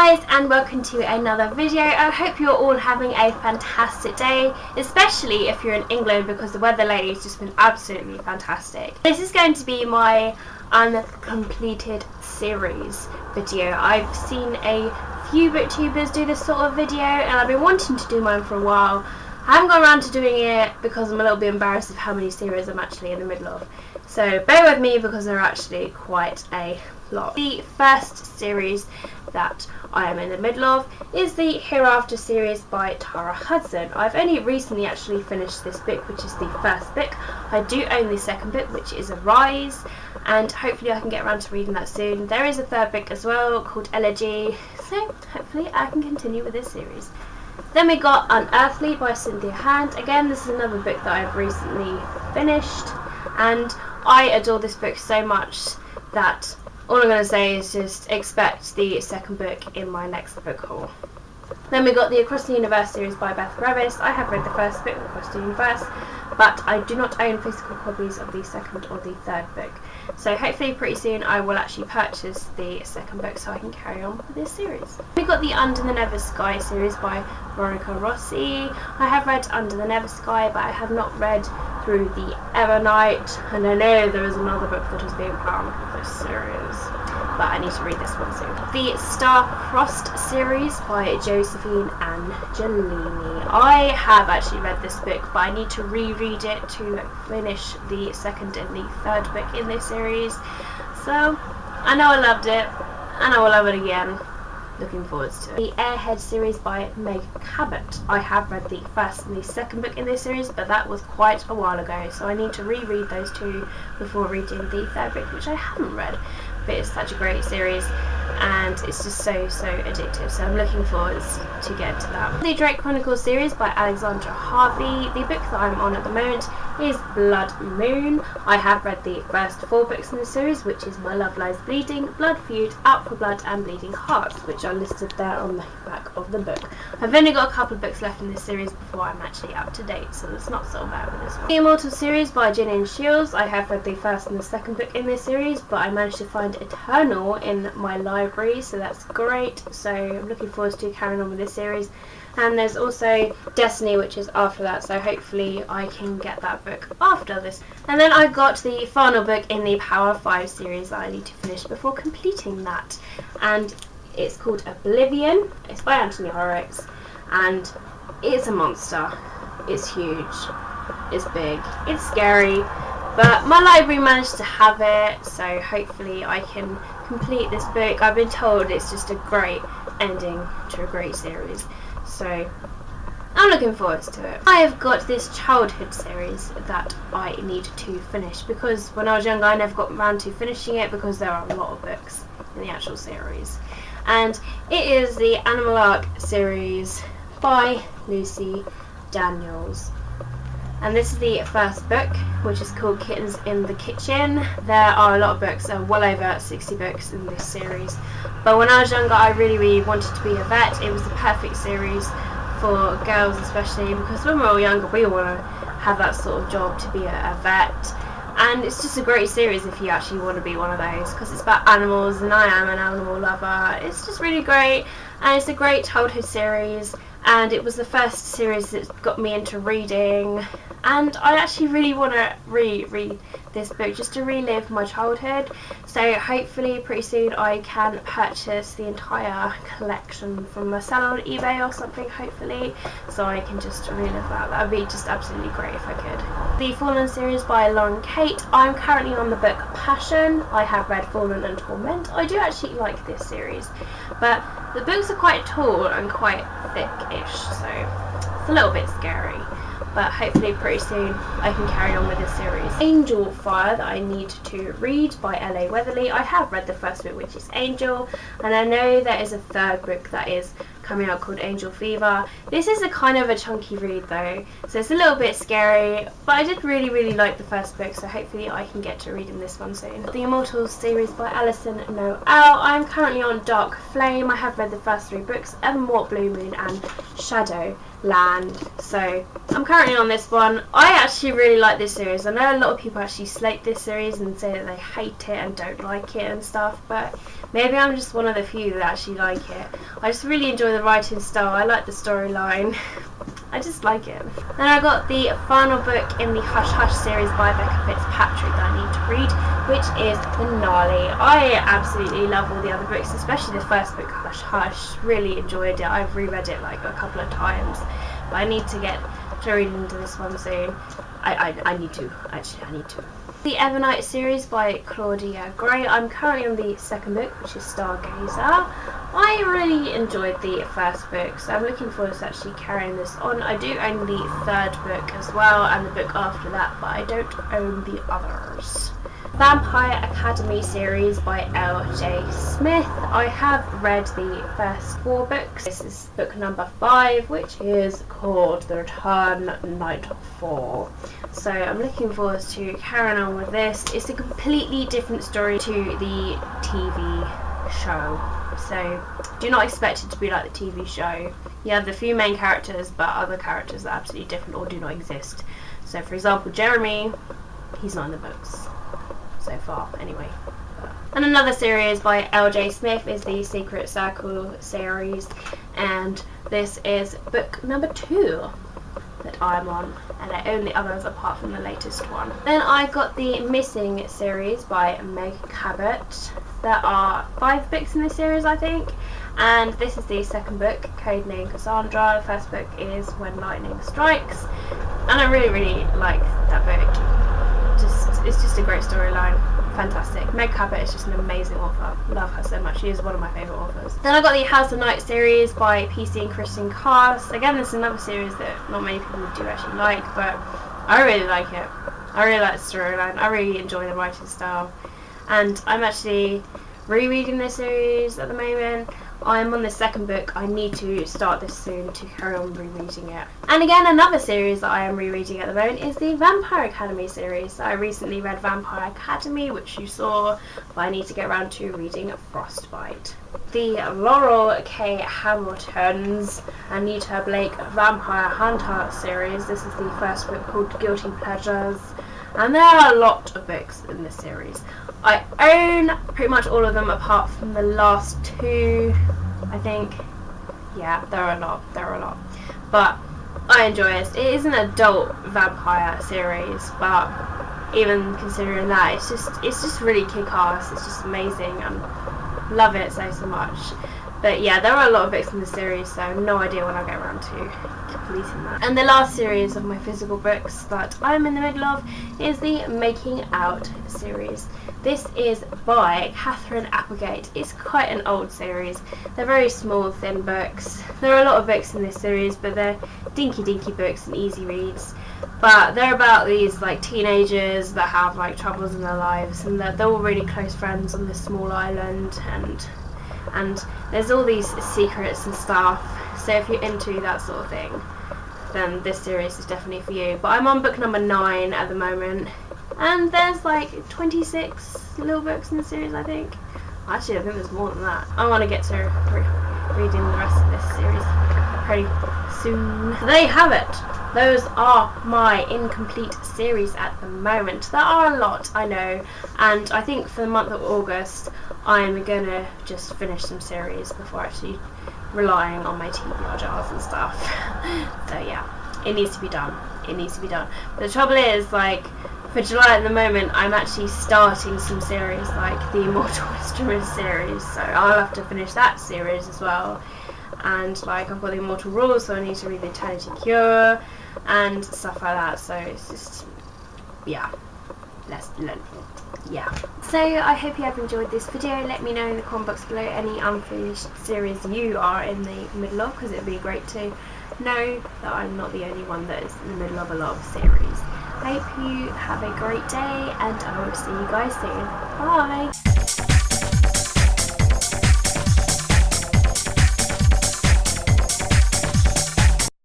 guys, and welcome to another video. I hope you're all having a fantastic day, especially if you're in England, because the weather lately has just been absolutely fantastic. This is going to be my uncompleted series video. I've seen a few booktubers do this sort of video and I've been wanting to do mine for a while. I haven't got around to doing it because I'm a little bit embarrassed of how many series I'm actually in the middle of. So bear with me because there are actually quite a lot. The first series that I am in the middle of is the Hereafter series by Tara Hudson. I've only recently actually finished this book, which is the first book. I do own the second book, which is Arise, and hopefully I can get around to reading that soon. There is a third book as well called Elegy, so hopefully I can continue with this series. Then we got Unearthly by Cynthia Hand. Again, this is another book that I've recently finished, and I adore this book so much that all I'm going to say is just expect the second book in my next book haul. Then we got the Across the Universe series by Beth Revis. I have read the first book, Across the Universe, but I do not own physical copies of the second or the third book. So hopefully pretty soon I will actually purchase the second book so I can carry on with this series. We got the Under the Never Sky series by Veronica Rossi. I have read Under the Never Sky, but I have not read through the Evernight, and I know there is another book that is being planned for this series, but I need to read this one soon. The Star-Crossed series by Josephine Angelini. I have actually read this book, but I need to reread it to finish the second and the third book in this series. So I know I loved it, and I will love it again. Looking forward to it. The Airhead series by Meg Cabot. I have read the first and the second book in this series, but that was quite a while ago, so I need to reread those two before reading the third book, which I haven't read. But it's such a great series and it's just so addictive, so I'm looking forward to get to that. The Drake Chronicles series by Alexandra Harvey. The book that I'm on at the moment is Blood Moon. I have read the first 4 books in the series, which is My Love Lies Bleeding, Blood Feud, Out for Blood and Bleeding Hearts, which are listed there on the back of the book. I've only got a couple of books left in this series before I'm actually up to date, so it's not so bad with this one. The Immortal series by Gillian Shields. I have read the first and the second book in this series, but I managed to find Eternal in my library, so that's great. So I'm looking forward to carrying on with this series. And there's also Destiny, which is after that, so hopefully I can get that book after this. And then I got the final book in the Power 5 series that I need to finish before completing that, and it's called Oblivion. It's by Anthony Horrocks, and it's a monster. It's huge, it's big, it's scary, but my library managed to have it, so hopefully I can complete this book. I've been told it's just a great ending to a great series, so I'm looking forward to it. I have got this childhood series that I need to finish, because when I was younger I never got around to finishing it because there are a lot of books in the actual series. And it is the Animal Arc series by Lucy Daniels. And this is the first book, which is called Kittens in the Kitchen. There are a lot of books, well over 60 books in this series. But when I was younger, I really wanted to be a vet. It was the perfect series for girls especially, because when we're all younger, we all want to have that sort of job, to be a vet. And it's just a great series if you actually want to be one of those, because it's about animals, and I am an animal lover. It's just really great, and it's a great childhood series. And it was the first series that got me into reading, and I actually really want to reread this book just to relive my childhood. So hopefully pretty soon I can purchase the entire collection from a seller on eBay or something, hopefully, so I can just relive that. That would be just absolutely great if I could. The Fallen series by Lauren Kate. I'm currently on the book Passion. I have read Fallen and Torment. I do actually like this series, but the books are quite tall and quite thick-ish, so it's a little bit scary. But hopefully pretty soon I can carry on with this series. Angel Fire that I need to read by L.A. Weatherly. I have read the first book, which is Angel, and I know there is a third book that is coming out called Angel Fever. This is a kind of a chunky read though, so it's a little bit scary, but I did really like the first book, so hopefully I can get to reading this one soon. The Immortals series by Alyson Noel. I'm currently on Dark Flame. I have read the first 3 books, Evermore, Blue Moon and Shadowland, so I'm currently on this one. I actually really like this series. I know a lot of people actually slate this series and say that they hate it and don't like it and stuff, but maybe I'm just one of the few that actually like it. I just really enjoy the writing style. I like the storyline. I just like it. Then I got the final book in the Hush Hush series by Becca Fitzpatrick that I need to read, which is Finale. I absolutely love all the other books, especially the first book, Hush Hush. Really enjoyed it. I've reread it like a couple of times, but I need to get to read into this one soon. I need to. The Evernight series by Claudia Gray. I'm currently on the second book, which is Stargazer. I really enjoyed the first book, so I'm looking forward to actually carrying this on. I do own the third book as well, and the book after that, but I don't own the others. Vampire Academy series by L.J. Smith. I have read the first 4 books. This is book number 5, which is called The Return Nightfall. So I'm looking forward to carrying on with this. It's a completely different story to the TV show. So do not expect it to be like the TV show. You have the few main characters, but other characters are absolutely different or do not exist. So for example, Jeremy, he's not in the books. So far, anyway. And another series by L.J. Smith is the Secret Circle series, and this is book number 2 that I'm on, and I own the others apart from the latest one. Then I got the Missing series by Meg Cabot. There are 5 books in this series, I think, and this is the second book, Codename Cassandra. The first book is When Lightning Strikes, and I really like that book. It's just a great storyline. Fantastic. Meg Cabot is just an amazing author. Love her so much. She is one of my favourite authors. Then I got the House of Night series by PC and Christian Cast. Again, this is another series that not many people do actually like, but I really like it. I really like the storyline. I really enjoy the writing style. And I'm actually rereading this series at the moment. I'm on the second book. I need to start this soon to carry on rereading it. And again, another series that I am rereading at the moment is the Vampire Academy series. I recently read Vampire Academy, which you saw, but I need to get around to reading Frostbite. The Laurel K. Hamilton's Anita Blake Vampire Hunter series. This is the first book called Guilty Pleasures. And there are a lot of books in this series. I own pretty much all of them apart from the last 2, I think. Yeah, there are a lot. But I enjoy it. It is an adult vampire series, but even considering that, it's just really kick-ass. It's just amazing and love it so much. But yeah, there are a lot of books in the series, so no idea when I'll get around to completing that. And the last series of my physical books that I'm in the middle of is the Making Out series. This is by Catherine Applegate. It's quite an old series. They're very small, thin books. There are a lot of books in this series, but they're dinky books and easy reads. But they're about these like teenagers that have like troubles in their lives, and they're all really close friends on this small island, and there's all these secrets and stuff. So if you're into that sort of thing, then this series is definitely for you. But I'm on book number 9 at the moment, and there's like 26 little books in the series, I think. Actually, I think there's more than that. I want to get to reading the rest of this series pretty soon. So there you have it. Those are my incomplete series at the moment. There are a lot, I know, and I think for the month of August I'm gonna just finish some series before actually relying on my TBR and stuff. So yeah, it needs to be done. But the trouble is, like, for July at the moment I'm actually starting some series like the Immortal Instruments series, so I'll have to finish that series as well. And like, I've got the Immortal Rules, so I need to read the Eternity Cure and stuff like that. So it's just, yeah, let's learn. Yeah. So I hope you have enjoyed this video. Let me know in the comment box below any unfinished series you are in the middle of, because it would be great to know that I'm not the only one that is in the middle of a lot of series. I hope you have a great day, and I will see you guys soon. Bye.